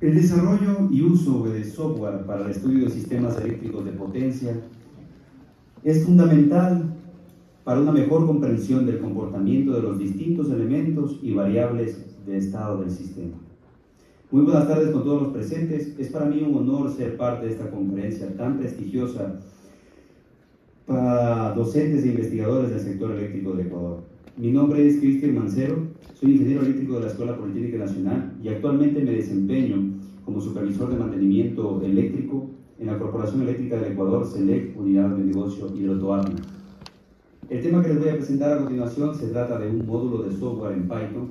El desarrollo y uso de software para el estudio de sistemas eléctricos de potencia es fundamental para una mejor comprensión del comportamiento de los distintos elementos y variables de estado del sistema. Muy buenas tardes con todos los presentes. Es para mí un honor ser parte de esta conferencia tan prestigiosa para docentes e investigadores del sector eléctrico del Ecuador. Mi nombre es Cristian Mancero, soy ingeniero eléctrico de la Escuela Politécnica Nacional y actualmente me desempeño como supervisor de mantenimiento eléctrico en la Corporación Eléctrica del Ecuador, SELEC, Unidad de Negocio Hidrotoatna. El tema que les voy a presentar a continuación se trata de un módulo de software en Python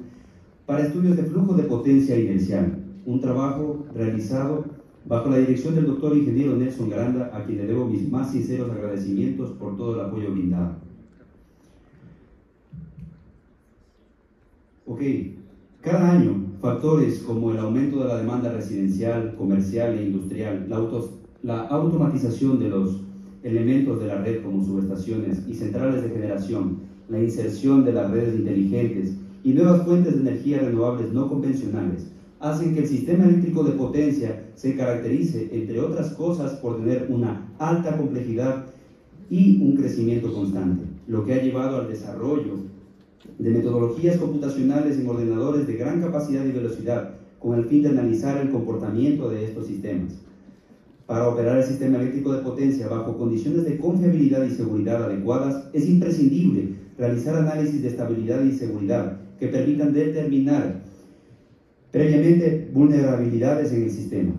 para estudios de flujo de potencia inercial, un trabajo realizado bajo la dirección del doctor ingeniero Nelson Granda, a quien le debo mis más sinceros agradecimientos por todo el apoyo brindado. Ok, cada año factores como el aumento de la demanda residencial, comercial e industrial, la automatización de los elementos de la red como subestaciones y centrales de generación, la inserción de las redes inteligentes y nuevas fuentes de energía renovables no convencionales hacen que el sistema eléctrico de potencia se caracterice, entre otras cosas, por tener una alta complejidad y un crecimiento constante, lo que ha llevado al desarrollo de metodologías computacionales en ordenadores de gran capacidad y velocidad, con el fin de analizar el comportamiento de estos sistemas. Para operar el sistema eléctrico de potencia bajo condiciones de confiabilidad y seguridad adecuadas, es imprescindible realizar análisis de estabilidad y seguridad que permitan determinar previamente vulnerabilidades en el sistema.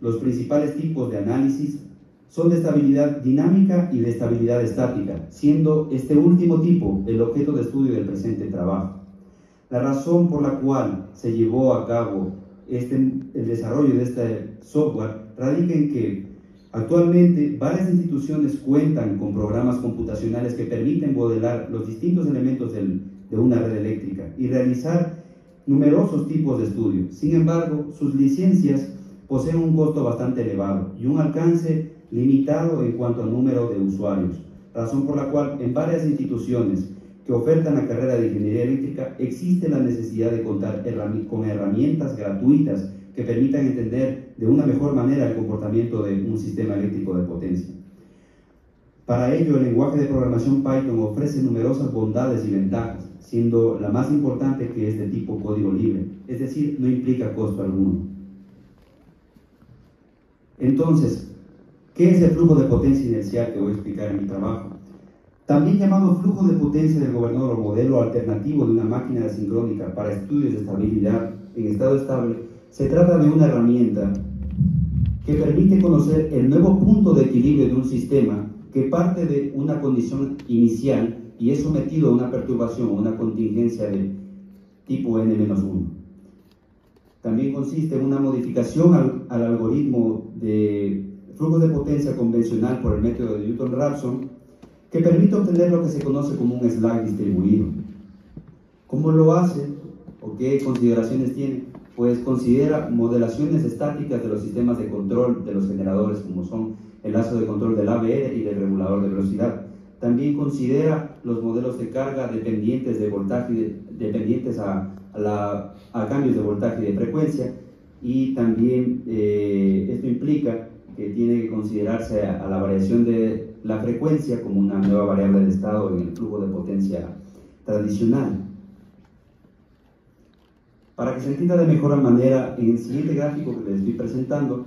Los principales tipos de análisis son de estabilidad dinámica y de estabilidad estática, siendo este último tipo el objeto de estudio del presente trabajo. La razón por la cual se llevó a cabo el desarrollo de este software radica en que actualmente varias instituciones cuentan con programas computacionales que permiten modelar los distintos elementos de una red eléctrica y realizar numerosos tipos de estudios. Sin embargo, sus licencias poseen un costo bastante elevado y un alcance limitado en cuanto al número de usuarios, razón por la cual en varias instituciones que ofertan la carrera de ingeniería eléctrica existe la necesidad de contar con herramientas gratuitas que permitan entender de una mejor manera el comportamiento de un sistema eléctrico de potencia. Para ello, el lenguaje de programación Python ofrece numerosas bondades y ventajas, siendo la más importante que es de tipo código libre, es decir, no implica costo alguno. Entonces, ¿qué es el flujo de potencia inercial que voy a explicar en mi trabajo? También llamado flujo de potencia del gobernador o modelo alternativo de una máquina asincrónica para estudios de estabilidad en estado estable, se trata de una herramienta que permite conocer el nuevo punto de equilibrio de un sistema que parte de una condición inicial y es sometido a una perturbación o una contingencia de tipo n-1. También consiste en una modificación al algoritmo de flujo de potencia convencional por el método de Newton-Raphson que permite obtener lo que se conoce como un slack distribuido. ¿Cómo lo hace o qué consideraciones tiene? Pues considera modelaciones estáticas de los sistemas de control de los generadores, como son el lazo de control del ABR y del regulador de velocidad. También considera los modelos de carga dependientes de voltaje, dependientes a cambios de voltaje y de frecuencia, y también esto implica que tiene que considerarse a la variación de la frecuencia como una nueva variable de estado en el flujo de potencia tradicional. Para que se entienda de mejor manera, en el siguiente gráfico que les estoy presentando,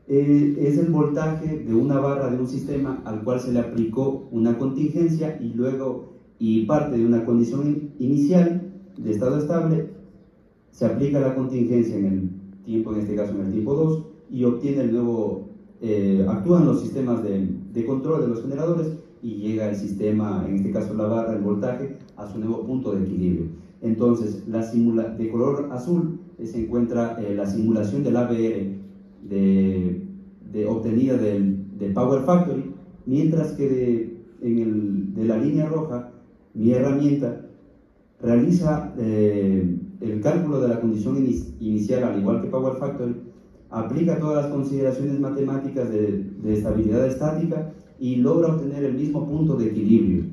es el voltaje de una barra de un sistema al cual se le aplicó una contingencia y parte de una condición inicial de estado estable, se aplica la contingencia en el tiempo, en este caso en el tiempo 2, y obtiene el nuevo, actúan los sistemas de control de los generadores y llega el sistema, en este caso la barra, el voltaje, a su nuevo punto de equilibrio. Entonces, de color azul se encuentra la simulación del ABR obtenida del Power Factory, mientras que de la línea roja, mi herramienta realiza el cálculo de la condición inicial, al igual que Power Factory, aplica todas las consideraciones matemáticas de estabilidad estática y logra obtener el mismo punto de equilibrio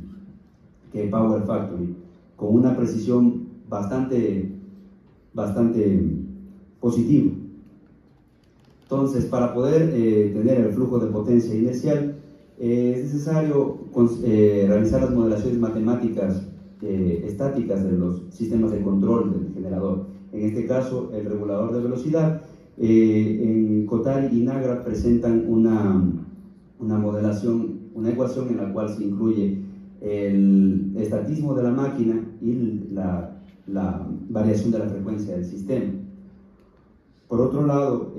que Power Factory, con una precisión bastante positiva. Entonces, para poder tener el flujo de potencia inercial, es necesario realizar las modelaciones matemáticas estáticas de los sistemas de control del generador. En este caso, el regulador de velocidad. En Kothari y Nagra presentan una modelación, una ecuación en la cual se incluye el estatismo de la máquina y la variación de la frecuencia del sistema. Por otro lado,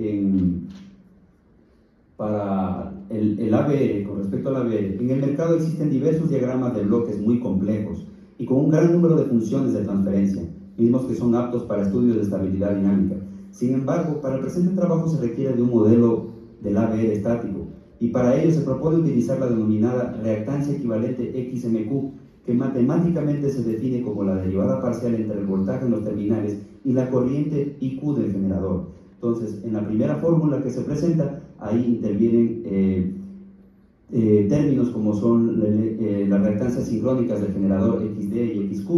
para el ABR, con respecto al ABR, en el mercado existen diversos diagramas de bloques muy complejos y con un gran número de funciones de transferencia, mismos que son aptos para estudios de estabilidad dinámica. Sin embargo, para el presente trabajo se requiere de un modelo del ABR estático, y para ello se propone utilizar la denominada reactancia equivalente XMQ, que matemáticamente se define como la derivada parcial entre el voltaje en los terminales y la corriente IQ del generador. Entonces, en la primera fórmula que se presenta, ahí intervienen términos como son las reactancias sincrónicas del generador XD y XQ,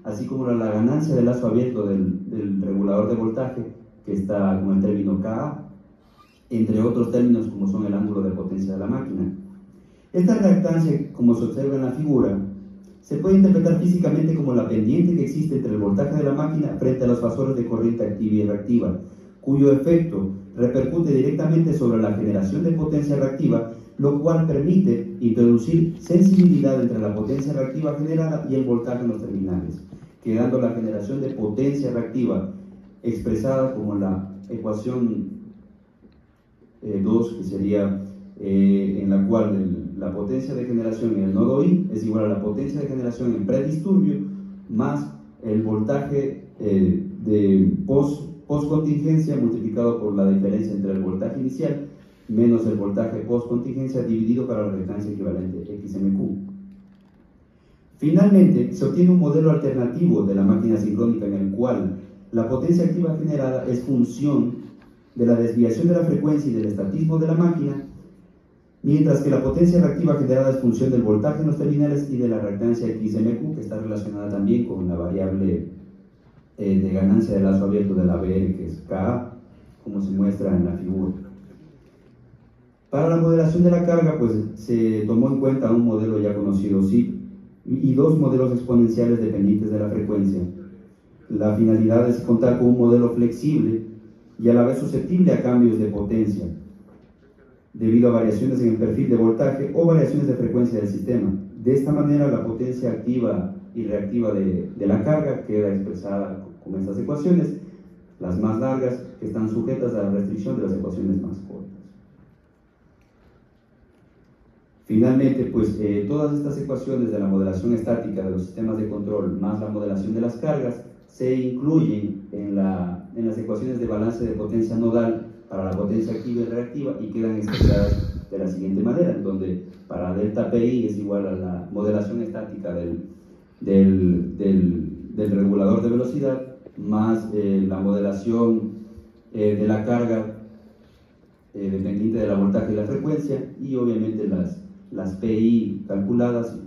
así como la ganancia del lazo abierto del regulador de voltaje, que está con el término Ka, entre otros términos como son el ángulo de potencia de la máquina. Esta reactancia, como se observa en la figura, se puede interpretar físicamente como la pendiente que existe entre el voltaje de la máquina frente a los fasores de corriente activa y reactiva, cuyo efecto repercute directamente sobre la generación de potencia reactiva, lo cual permite introducir sensibilidad entre la potencia reactiva generada y el voltaje en los terminales, quedando la generación de potencia reactiva expresada como la ecuación 2, que sería en la cual la potencia de generación en el nodo I es igual a la potencia de generación en predisturbio más el voltaje de post-contingencia multiplicado por la diferencia entre el voltaje inicial menos el voltaje post-contingencia dividido para la reactancia equivalente XMQ. Finalmente, se obtiene un modelo alternativo de la máquina sincrónica en el cual la potencia activa generada es función de la desviación de la frecuencia y del estatismo de la máquina, mientras que la potencia reactiva generada es función del voltaje en los terminales y de la reactancia XMQ, que está relacionada también con la variable de ganancia del lazo abierto de la ABR, que es Ka, como se muestra en la figura. Para la modelación de la carga, pues se tomó en cuenta un modelo ya conocido, SIP, y dos modelos exponenciales dependientes de la frecuencia. La finalidad es contar con un modelo flexible y a la vez susceptible a cambios de potencia, debido a variaciones en el perfil de voltaje o variaciones de frecuencia del sistema. De esta manera, la potencia activa y reactiva de la carga queda expresada con estas ecuaciones, las más largas, que están sujetas a la restricción de las ecuaciones más cortas. Finalmente, pues todas estas ecuaciones de la modelación estática de los sistemas de control más la modelación de las cargas se incluyen en las ecuaciones de balance de potencia nodal para la potencia activa y reactiva y quedan expresadas de la siguiente manera, en donde para delta PI es igual a la modelación estática del regulador de velocidad más la modelación de la carga dependiente de la voltaje y la frecuencia, y obviamente las PI calculadas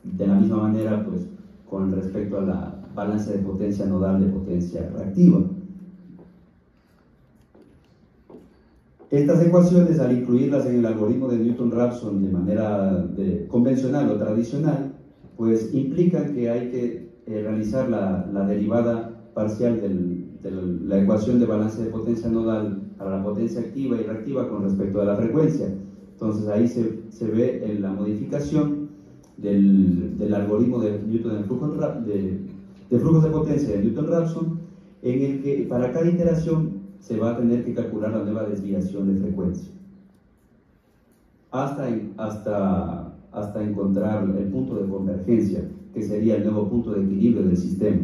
de la misma manera pues con respecto a la balance de potencia nodal de potencia reactiva. Estas ecuaciones, al incluirlas en el algoritmo de Newton-Raphson de manera convencional o tradicional, pues implican que hay que realizar la derivada parcial de la ecuación de balance de potencia nodal para la potencia activa y reactiva con respecto a la frecuencia. Entonces ahí se ve en la modificación del algoritmo de Newton de flujos de potencia de Newton-Raphson, en el que para cada iteración se va a tener que calcular la nueva desviación de frecuencia hasta encontrar el punto de convergencia, que sería el nuevo punto de equilibrio del sistema.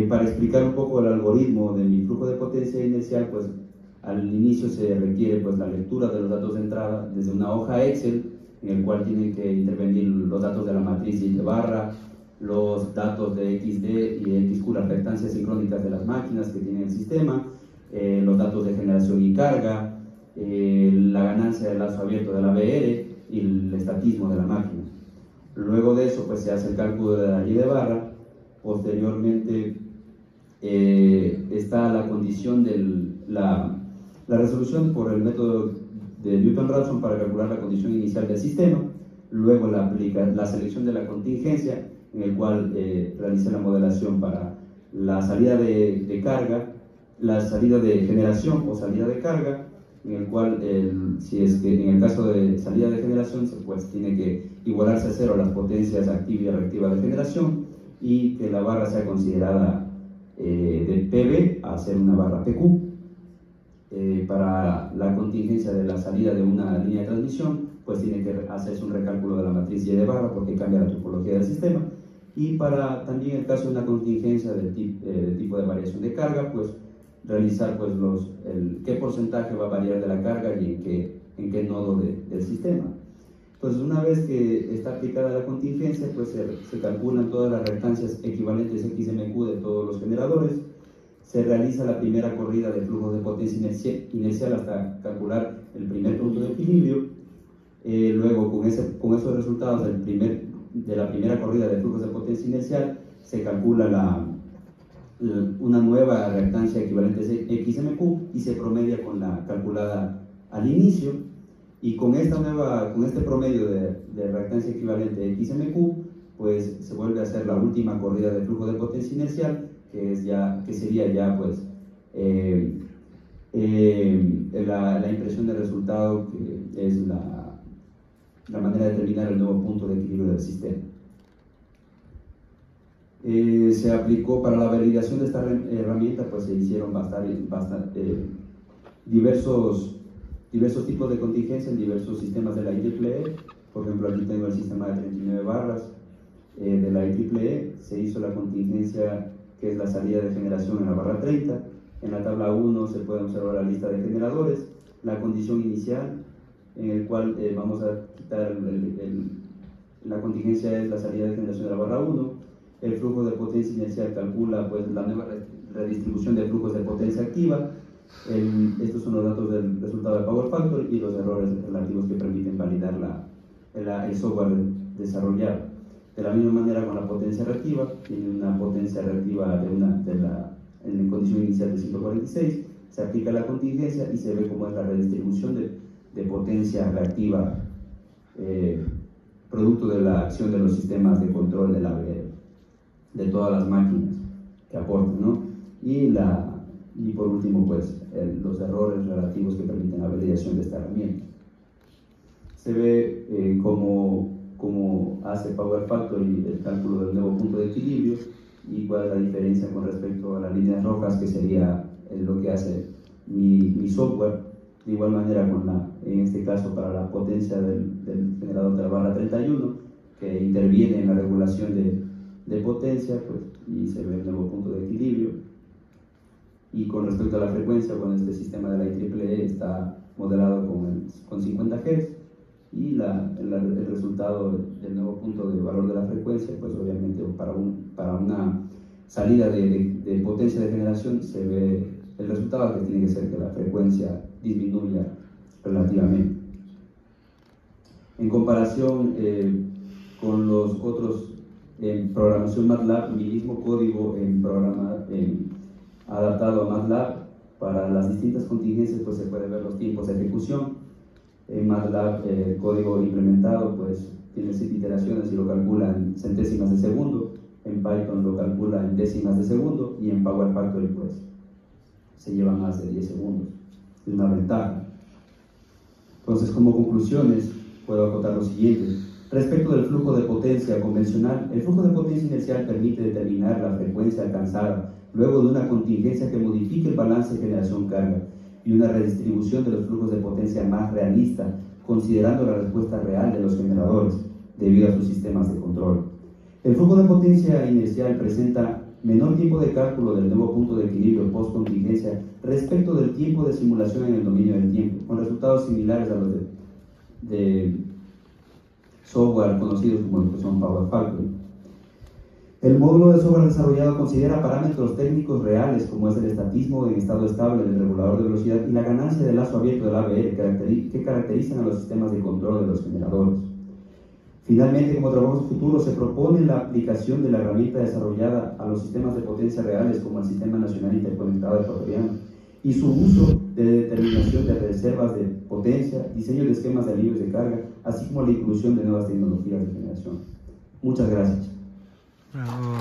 Para explicar un poco el algoritmo de mi flujo de potencia inicial, pues al inicio se requiere pues la lectura de los datos de entrada desde una hoja Excel, en el cual tienen que intervenir los datos de la matriz y de barra, los datos de XD y de XQ, las reactancias sincrónicas de las máquinas que tiene el sistema, los datos de generación y carga, la ganancia del lazo abierto de la ABR y el estatismo de la máquina. Luego de eso pues se hace el cálculo de la y de barra. Posteriormente está la condición de la La resolución por el método de Newton-Raphson para calcular la condición inicial del sistema, luego la selección de la contingencia, en el cual realicé la modelación para la salida de carga, la salida de generación o salida de carga, en el cual, si es que en el caso de salida de generación, pues tiene que igualarse a cero las potencias activa y reactiva de generación, y que la barra sea considerada de PB a ser una barra PQ. Para la contingencia de la salida de una línea de transmisión, pues tiene que hacerse un recálculo de la matriz Y de barra porque cambia la topología del sistema. Y para también el caso de una contingencia de tipo de variación de carga, pues realizar pues qué porcentaje va a variar de la carga y en qué nodo del sistema. Entonces, una vez que está aplicada la contingencia, pues se calculan todas las reactancias equivalentes XMQ de todos los generadores. Se realiza la primera corrida de flujos de potencia inercial hasta calcular el primer punto de equilibrio. Luego, con esos resultados de la primera corrida de flujos de potencia inercial, se calcula una nueva reactancia equivalente XMQ y se promedia con la calculada al inicio. Y con este promedio de reactancia equivalente XMQ, pues se vuelve a hacer la última corrida de flujo de potencia inercial, que sería ya pues la impresión del resultado, que es la manera de determinar el nuevo punto de equilibrio del sistema. Se aplicó para la validación de esta herramienta, pues se hicieron diversos tipos de contingencia en diversos sistemas de la IEEE. Por ejemplo, aquí tengo el sistema de 39 barras de la IEEE. Se hizo la contingencia que es la salida de generación en la barra 30. En la tabla 1 se puede observar la lista de generadores, la condición inicial, en el cual vamos a quitar la contingencia es la salida de generación de la barra 1. El flujo de potencia inercial calcula pues la nueva redistribución de flujos de potencia activa. Estos son los datos del resultado de Power Factor y los errores relativos que permiten validar el software desarrollado. De la misma manera con la potencia reactiva, tiene una potencia reactiva en condición inicial de 146, se aplica la contingencia y se ve cómo es la redistribución de potencia reactiva producto de la acción de los sistemas de control del ABR, de todas las máquinas que aportan, ¿no? Y por último, pues, los errores relativos que permiten la validación de esta herramienta. Se ve cómo hace Power Factor y el cálculo del nuevo punto de equilibrio y cuál es la diferencia con respecto a las líneas rojas, que sería lo que hace mi software. De igual manera, en este caso, para la potencia del generador de la barra 31, que interviene en la regulación de potencia, pues, y se ve el nuevo punto de equilibrio. Y con respecto a la frecuencia, bueno, este sistema de la IEEE está modelado con 50 Hz, y el resultado del nuevo punto de valor de la frecuencia, pues obviamente para una salida de potencia de generación se ve el resultado, que tiene que ser que la frecuencia disminuya relativamente. En comparación con los otros, en programación MATLAB, mi mismo código adaptado a MATLAB, para las distintas contingencias, pues se puede ver los tiempos de ejecución. En MATLAB, el código implementado pues tiene 7 iteraciones y lo calcula en centésimas de segundo. En Python lo calcula en décimas de segundo, y en Power Factory pues se lleva más de 10 segundos. Es una ventaja. Entonces, como conclusiones, puedo acotar lo siguiente. Respecto del flujo de potencia convencional, el flujo de potencia inercial permite determinar la frecuencia alcanzada luego de una contingencia que modifique el balance generación-carga y una redistribución de los flujos de potencia más realista, considerando la respuesta real de los generadores debido a sus sistemas de control. El flujo de potencia inercial presenta menor tiempo de cálculo del nuevo punto de equilibrio post-contingencia respecto del tiempo de simulación en el dominio del tiempo, con resultados similares a los de software conocidos como los que son Power Factory. El módulo de software desarrollado considera parámetros técnicos reales, como es el estatismo en estado estable del regulador de velocidad y la ganancia de lazo abierto del ABR, que caracterizan a los sistemas de control de los generadores. Finalmente, como trabajo futuro, se propone la aplicación de la herramienta desarrollada a los sistemas de potencia reales, como el Sistema Nacional Interconectado Ecuatoriano, y su uso de determinación de reservas de potencia, diseño de esquemas de alivios de carga, así como la inclusión de nuevas tecnologías de generación. Muchas gracias. Bravo.